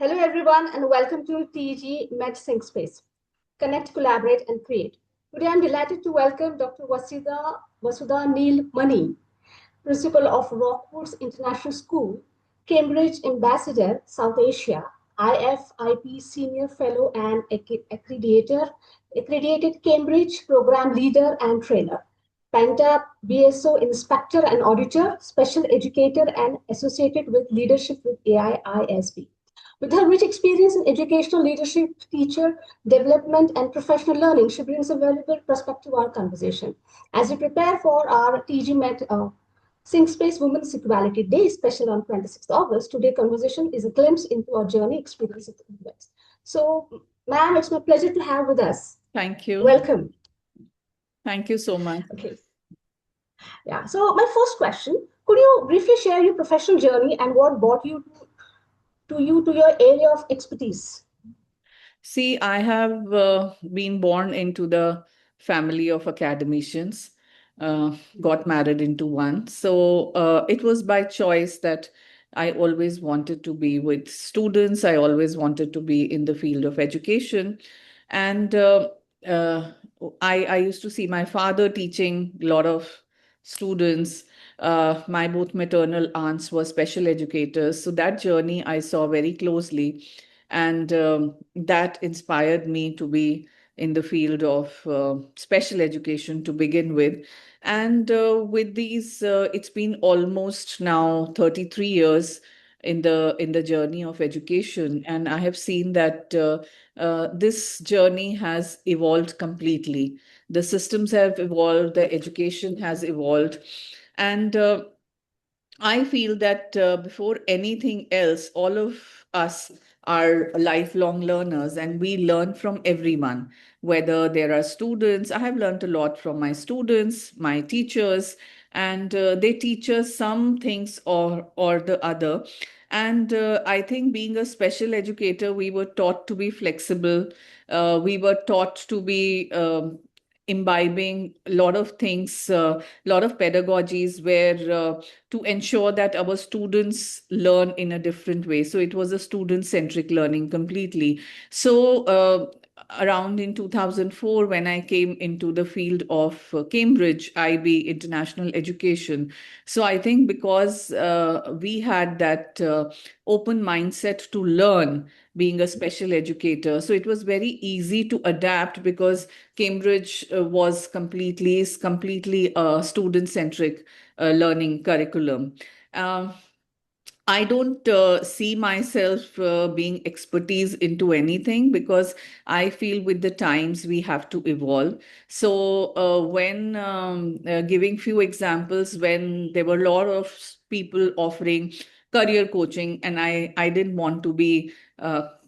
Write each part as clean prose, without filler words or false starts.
Hello, everyone, and welcome to TG MedSync Space. Connect, collaborate, and create. Today, I'm delighted to welcome Dr. Vasudha Neel Mani, Principal of Rockwoods International School, Cambridge Ambassador, South Asia, IFIP Senior Fellow and accredited Cambridge Program Leader and Trainer, Penta BSO Inspector and Auditor, Special Educator, and associated with Leadership with AIISB. With her rich experience in educational leadership, teacher development, and professional learning, she brings a valuable perspective to our conversation. As we prepare for our TG Med Sync Space Women's Equality Day special on 26th August, today's conversation is a glimpse into our journey experience at the event. So, ma'am, it's my pleasure to have with us. Thank you. Welcome. Thank you so much. Okay. Yeah. So, my first question: could you briefly share your professional journey and what brought you to your area of expertise? See, I have been born into the family of academicians, got married into one. So it was by choice that I always wanted to be with students. I always wanted to be in the field of education. And uh, I used to see my father teaching a lot of students. My both maternal aunts were special educators. So that journey I saw very closely. And that inspired me to be in the field of special education to begin with. And with these, it's been almost now 33 years in the journey of education, and I have seen that this journey has evolved completely. The systems have evolved, the education has evolved, and I feel that before anything else, all of us are lifelong learners and we learn from everyone. Whether there are students, I have learned a lot from my students, my teachers, and they teach us some things or the other. And I think being a special educator, we were taught to be flexible. We were taught to be imbibing a lot of things, a lot of pedagogies where to ensure that our students learn in a different way. So it was a student-centric learning completely. So around in 2004, when I came into the field of Cambridge IB International Education. So I think because we had that open mindset to learn, being a special educator. So it was very easy to adapt because Cambridge was completely student-centric learning curriculum. I don't see myself being expertise into anything because I feel with the times we have to evolve. So when giving few examples, when there were a lot of people offering career coaching, and I didn't want to be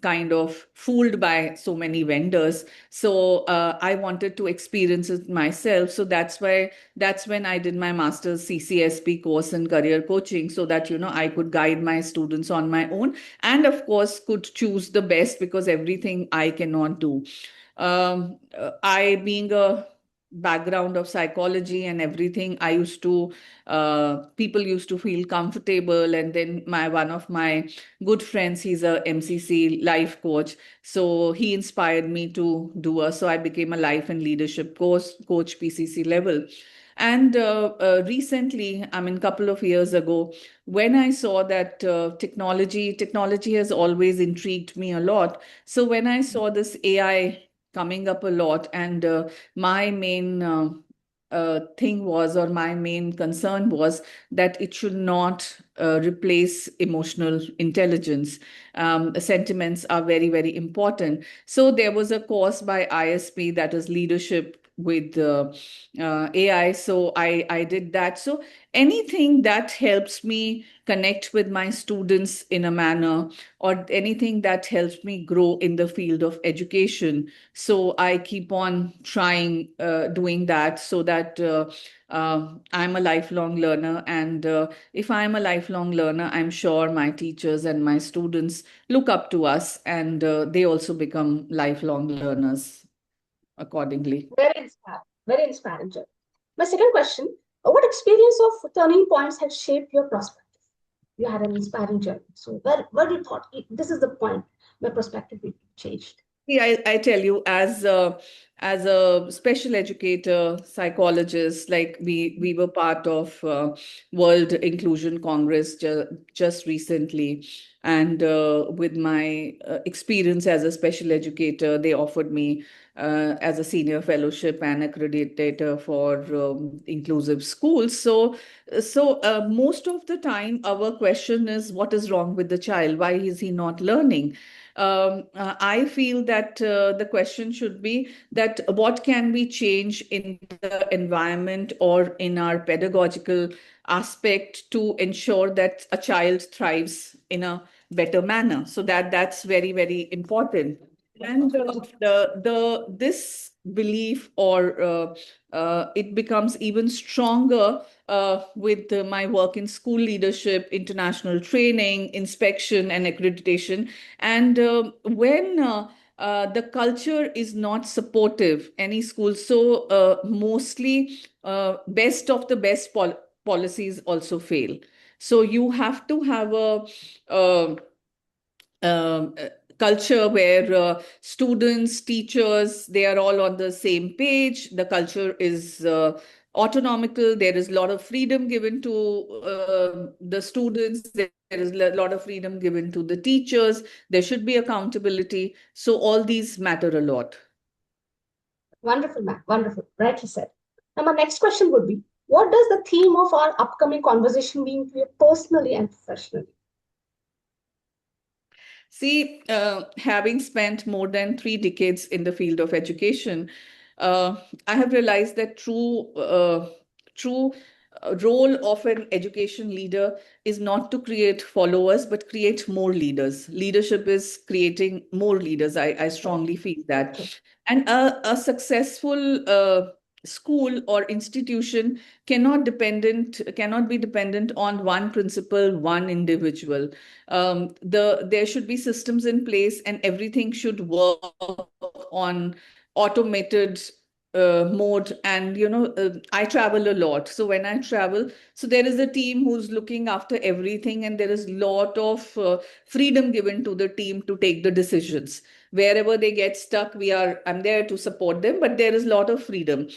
kind of fooled by so many vendors. So I wanted to experience it myself. So that's when I did my master's CCSP course in career coaching, so that I could guide my students on my own, and of course could choose the best because everything I cannot do. I being a background of psychology and everything, I used to people used to feel comfortable, and then my one of my good friends, he's a MCC life coach, so he inspired me to do so I became a life and leadership coach PCC level. And recently, I mean, couple of years ago, when I saw that technology has always intrigued me a lot. So when I saw this AI coming up a lot, and my main thing was, or my main concern was, that it should not replace emotional intelligence. Sentiments are very, very important. So there was a course by ISP, that is leadership with AI. So I did that. So anything that helps me connect with my students in a manner, or anything that helps me grow in the field of education. So I keep on trying doing that, so that I'm a lifelong learner. And if I'm a lifelong learner, I'm sure my teachers and my students look up to us, and they also become lifelong learners accordingly. Very inspiring, Joy. My second question: what experience of turning points has shaped your perspective? you had an inspiring journey. So where you thought this is the point where perspective changed? See, I tell you, as a special educator, psychologist, like we were part of World Inclusion Congress just recently, and with my experience as a special educator, they offered me as a senior fellowship and accreditator for inclusive schools. So most of the time, our question is, what is wrong with the child? Why is he not learning? I feel that the question should be that what can we change in the environment or in our pedagogical aspect to ensure that a child thrives in a better manner. So that's very, very important. And the this belief or it becomes even stronger with my work in school leadership, international training, inspection, and accreditation. And when the culture is not supportive, any school, so mostly best of the best policies also fail. So you have to have a uh, um, uh, culture where students, teachers, they are all on the same page. The culture is autonomical. There is a lot of freedom given to the students. There is a lot of freedom given to the teachers. There should be accountability. So all these matter a lot. Wonderful, Matt. Wonderful. Rightly said. Now, my next question would be, what does the theme of our upcoming conversation mean to you personally and professionally? See, having spent more than 3 decades in the field of education, uh, I have realized that true role of an education leader is not to create followers, but create more leaders. Leadership is creating more leaders. I strongly feel that. True. And a successful school or institution cannot be dependent on one principal, one individual. There should be systems in place, and everything should work on automated mode. And I travel a lot, so when I travel, so there is a team who's looking after everything, and there is lot of freedom given to the team to take the decisions. Wherever they get stuck, I'm there to support them, but there is a lot of freedom.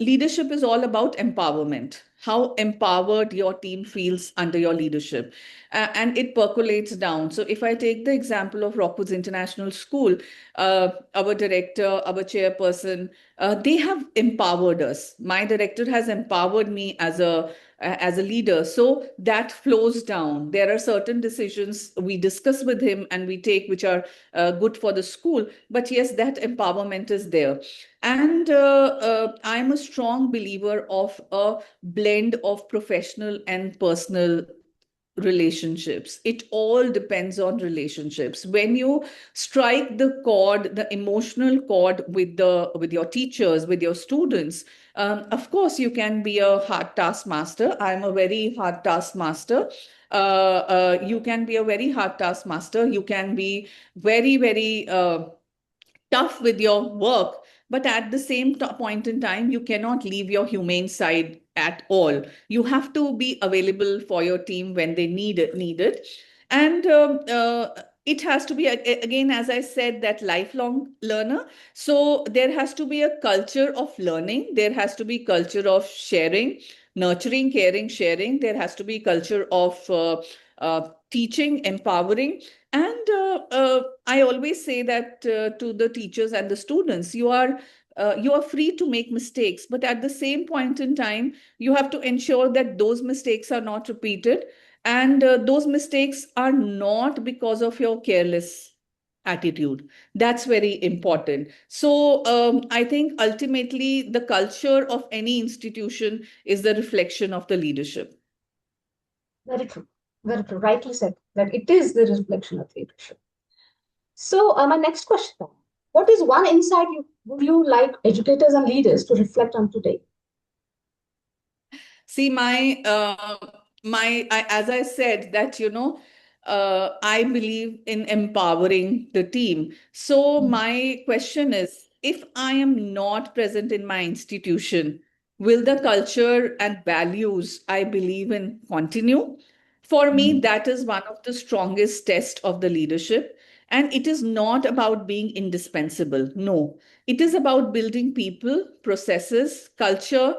Leadership is all about empowerment, how empowered your team feels under your leadership. And it percolates down. So if I take the example of Rockwoods International School, our director, our chairperson, they have empowered us. My director has empowered me as a leader. So that flows down. There are certain decisions we discuss with him and we take which are good for the school. But yes, that empowerment is there. And I'm a strong believer of a blend of professional and personal relationships. It all depends on relationships. When you strike the chord, the emotional chord with your teachers, with your students, of course you can be a hard taskmaster. I'm a very hard taskmaster. You can be a very hard taskmaster. You can be very, very tough with your work, but at the same point in time, you cannot leave your humane side at all. You have to be available for your team when they need it. And it has to be, again, as I said, that lifelong learner. So there has to be a culture of learning. There has to be culture of sharing, nurturing, caring, sharing. There has to be culture of teaching, empowering. And I always say that to the teachers and the students, you are free to make mistakes, but at the same point in time, you have to ensure that those mistakes are not repeated, and those mistakes are not because of your careless attitude. That's very important. So I think ultimately the culture of any institution is the reflection of the leadership. Very true. Very true. Rightly said that it is the reflection of leadership. So, my next question then. What is one insight would you like educators and leaders to reflect on today? See, as I said, that I believe in empowering the team. So my question is, if I am not present in my institution, will the culture and values I believe in continue? For me, that is one of the strongest tests of the leadership. And it is not about being indispensable. No, it is about building people, processes, culture,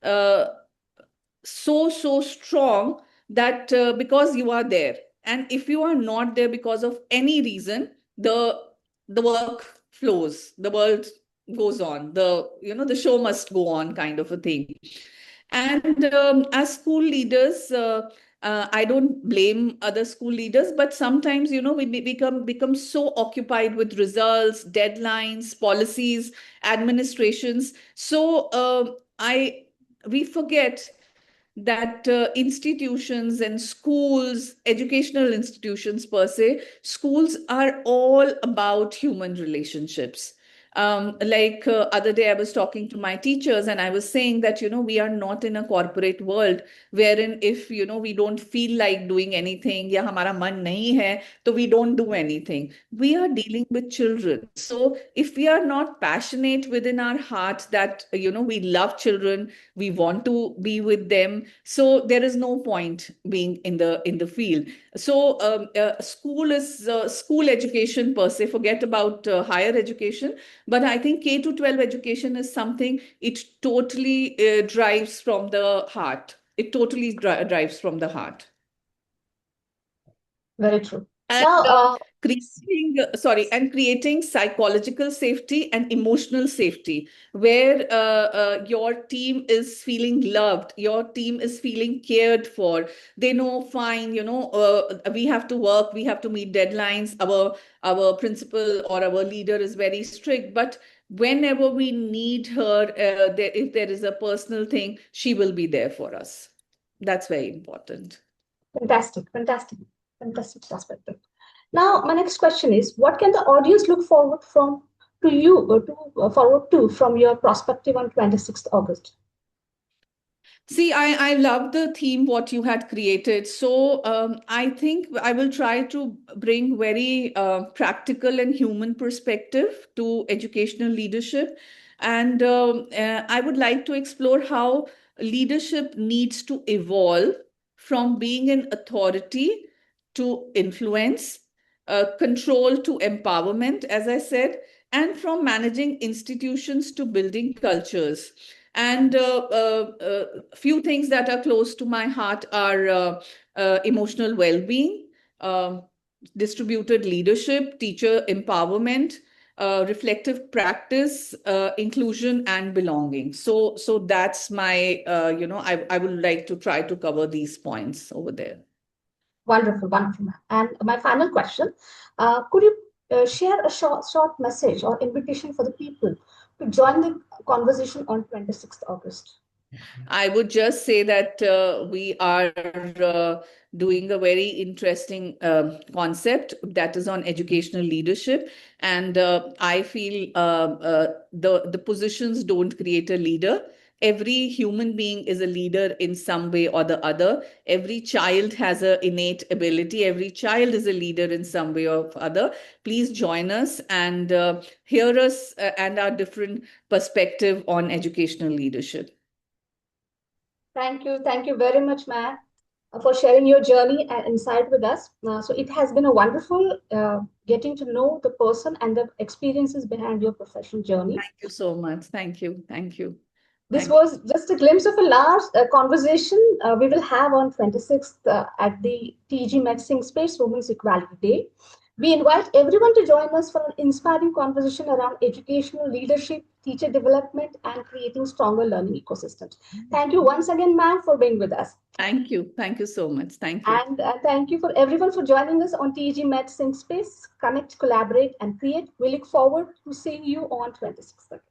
uh, so strong that because you are there, and if you are not there because of any reason, the work flows, the world goes on, the show must go on, kind of a thing. And as school leaders, I don't blame other school leaders, but sometimes, we become so occupied with results, deadlines, policies, administrations. So I we forget that institutions and schools, educational institutions per se, schools are all about human relationships. Like other day, I was talking to my teachers and I was saying that, we are not in a corporate world wherein if, we don't feel like doing anything, ya hamara man nahi hai, so we don't do anything. We are dealing with children. So if we are not passionate within our heart that, we love children, we want to be with them, so there is no point being in the field. So school education per se, forget about higher education, but I think K to 12 education is something, it totally drives from the heart. It totally drives from the heart. Very true. And Now, creating psychological safety and emotional safety, where your team is feeling loved, your team is feeling cared for. They know, fine, we have to work, we have to meet deadlines. Our principal or our leader is very strict, but whenever we need her, if there is a personal thing, she will be there for us. That's very important. fantastic perspective. Now, my next question is: what can the audience look forward from to you or to forward to from your perspective on 26th August? See, I love the theme what you had created. So I think I will try to bring very practical and human perspective to educational leadership. And I would like to explore how leadership needs to evolve from being an authority to influence, control to empowerment, as I said, and from managing institutions to building cultures. And few things that are close to my heart are emotional well-being, uh, distributed leadership, teacher empowerment, reflective practice, inclusion, and belonging. So that's my, I would like to try to cover these points over there. Wonderful, wonderful, ma'am. And my final question: could you share a short message or invitation for the people to join the conversation on 26th August? I would just say that we are doing a very interesting concept that is on educational leadership, and I feel the positions don't create a leader. Every human being is a leader in some way or the other. Every child has an innate ability. Every child is a leader in some way or other. Please join us and hear us and our different perspective on educational leadership. Thank you very much, ma'am, for sharing your journey and insight with us. So it has been a wonderful getting to know the person and the experiences behind your professional journey. Thank you so much. Thank you. Thank you. This Thank you. was just a glimpse of a large conversation we will have on 26th at the TG Medicine Space Women's Equality Day. We invite everyone to join us for an inspiring conversation around educational leadership, teacher development, and creating stronger learning ecosystems. Thank you once again, ma'am, for being with us. Thank you. Thank you so much. Thank you. And thank you for everyone for joining us on TG Medicine Space. Connect, collaborate, and create. We look forward to seeing you on 26th.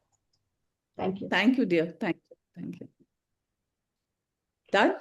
Thank you. Thank you, dear. Thank you. Thank you. Done?